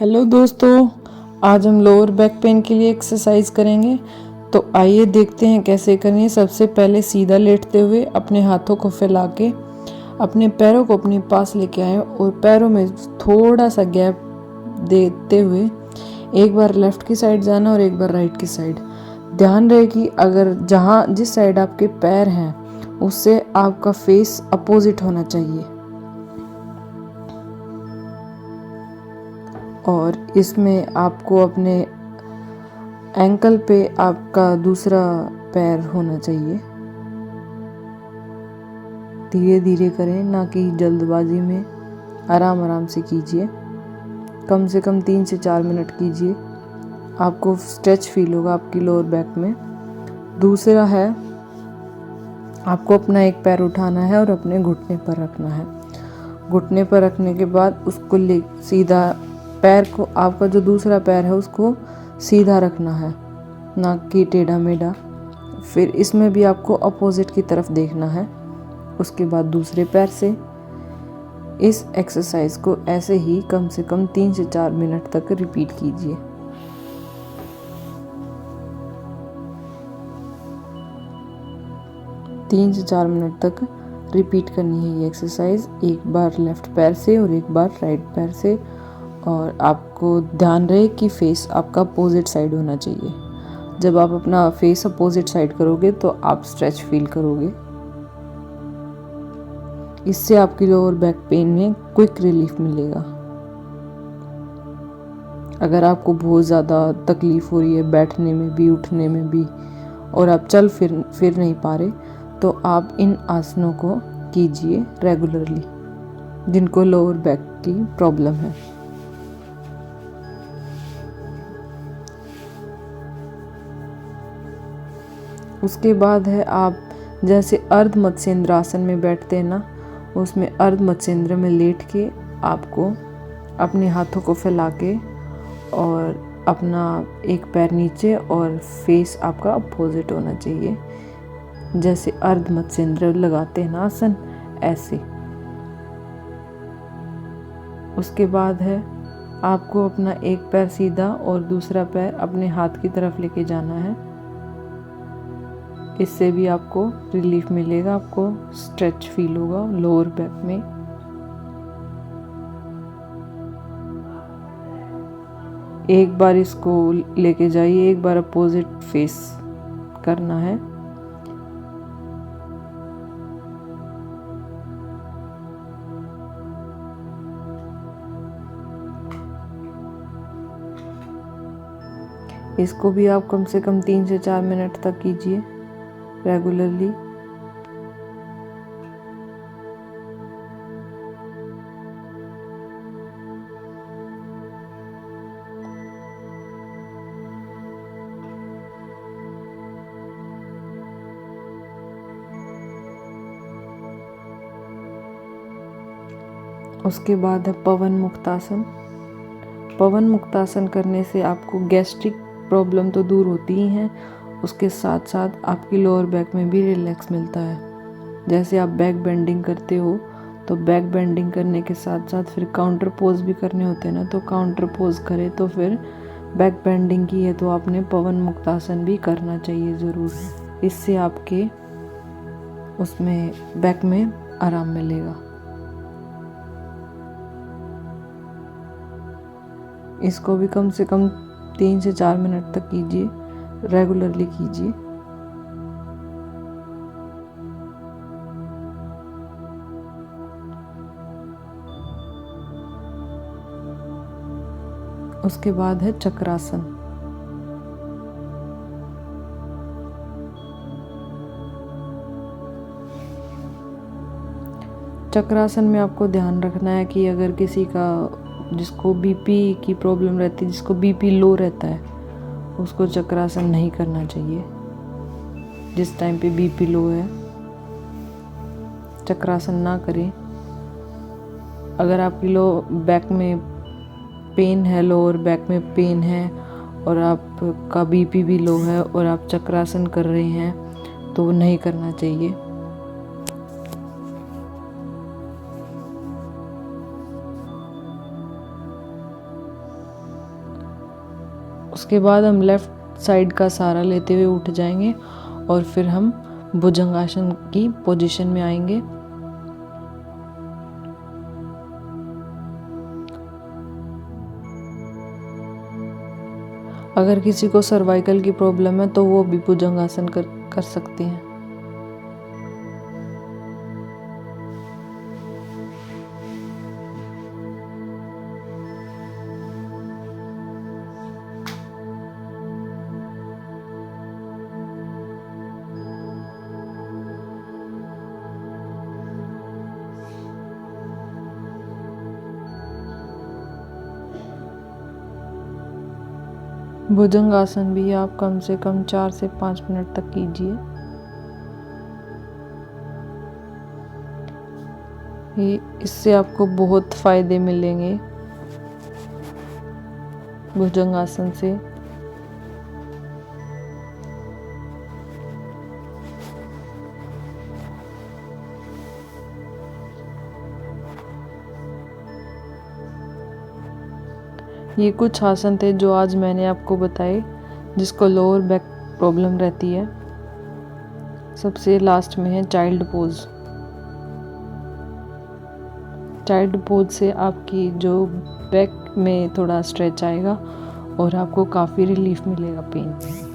Hello दोस्तों, आज हम लोअर बैक पेन के लिए एक्सरसाइज करेंगे। तो आइए देखते हैं कैसे करें। सबसे पहले सीधा लेटते हुए अपने हाथों को फैला के अपने पैरों को अपने पास लेके आए और पैरों में थोड़ा सा गैप देते हुए एक बार लेफ्ट की साइड जाना और एक बार राइट की साइड। ध्यान रहे कि अगर जिस साइड आपके पैर हैं उससे आपका फेस अपोजिट होना चाहिए। और इसमें आपको अपने एंकल पे आपका दूसरा पैर होना चाहिए। धीरे धीरे करें, ना कि जल्दबाजी में। आराम आराम से कीजिए। कम से कम 3 से 4 मिनट कीजिए। आपको स्ट्रेच फील होगा आपकी लोअर बैक में। दूसरा है, आपको अपना एक पैर उठाना है और अपने घुटने पर रखना है। घुटने पर रखने के बाद उसको सीधा पैर को, आपका जो दूसरा पैर है उसको सीधा रखना है, ना कि टेढ़ा मेढ़ा। फिर इसमें भी आपको अपोजिट की तरफ देखना है। उसके बाद दूसरे पैर से इस एक्सरसाइज को ऐसे ही कम से कम 3 से 4 मिनट तक रिपीट कीजिए। तीन से 4 मिनट तक रिपीट करनी है ये एक्सरसाइज, एक बार लेफ्ट पैर से और एक बार राइट पैर से। और आपको ध्यान रहे कि फेस आपका अपोजिट साइड होना चाहिए। जब आप अपना फेस अपोजिट साइड करोगे तो आप स्ट्रेच फील करोगे। इससे आपकी लोअर बैक पेन में क्विक रिलीफ मिलेगा। अगर आपको बहुत ज़्यादा तकलीफ हो रही है बैठने में भी, उठने में भी, और आप चल फिर नहीं पा रहे, तो आप इन आसनों को कीजिए रेगुलरली, जिनको लोअर बैक की प्रॉब्लम है। उसके बाद है, आप जैसे अर्ध मत्स्येंद्र आसन में बैठते हैं ना, उसमें अर्ध मत्स्येंद्र में लेट के आपको अपने हाथों को फैला के और अपना एक पैर नीचे और फेस आपका अपोजिट होना चाहिए। जैसे अर्ध मत्स्येंद्र लगाते हैं ना आसन, ऐसे। उसके बाद है, आपको अपना एक पैर सीधा और दूसरा पैर अपने हाथ की तरफ लेके जाना है। इससे भी आपको रिलीफ मिलेगा, आपको स्ट्रेच फील होगा लोअर बैक में। एक बार इसको लेके जाइए, एक बार अपोजिट फेस करना है। इसको भी आप कम से कम 3 से 4 मिनट तक कीजिए रेगुलरली। उसके बाद है पवन मुक्तासन। पवन मुक्तासन करने से आपको गैस्ट्रिक प्रॉब्लम तो दूर होती ही है, उसके साथ साथ आपकी लोअर बैक में भी रिलैक्स मिलता है। जैसे आप बैक बेंडिंग करते हो, तो बैक बेंडिंग करने के साथ साथ फिर काउंटर पोज भी करने होते हैं ना, तो काउंटर पोज करें तो फिर बैक बेंडिंग की है तो आपने पवन मुक्तासन भी करना चाहिए ज़रूर। इससे आपके उसमें बैक में आराम मिलेगा। इसको भी कम से कम 3 से 4 मिनट तक कीजिए, रेगुलरली कीजिए। उसके बाद है चक्रासन। चक्रासन में आपको ध्यान रखना है कि अगर किसी का, जिसको बीपी की प्रॉब्लम रहती है, जिसको बीपी लो रहता है, उसको चक्रासन नहीं करना चाहिए। जिस टाइम पे बीपी लो है चक्रासन ना करें। अगर आपकी लो बैक में पेन है, लोअर बैक में पेन है और आपका बीपी भी लो है और आप चक्रासन कर रहे हैं, तो वो नहीं करना चाहिए। उसके बाद हम लेफ़्ट साइड का सहारा लेते हुए उठ जाएंगे और फिर हम भुजंगासन की पोजीशन में आएंगे। अगर किसी को सर्वाइकल की प्रॉब्लम है तो वो भी भुजंगासन कर सकते हैं। भुजंगासन भी आप कम से कम 4 से 5 मिनट तक कीजिए। इससे आपको बहुत फायदे मिलेंगे भुजंगासन से। ये कुछ आसन थे जो आज मैंने आपको बताए जिसको लोअर बैक प्रॉब्लम रहती है। सबसे लास्ट में है चाइल्ड पोज। चाइल्ड पोज से आपकी जो बैक में थोड़ा स्ट्रेच आएगा और आपको काफ़ी रिलीफ मिलेगा पेन में।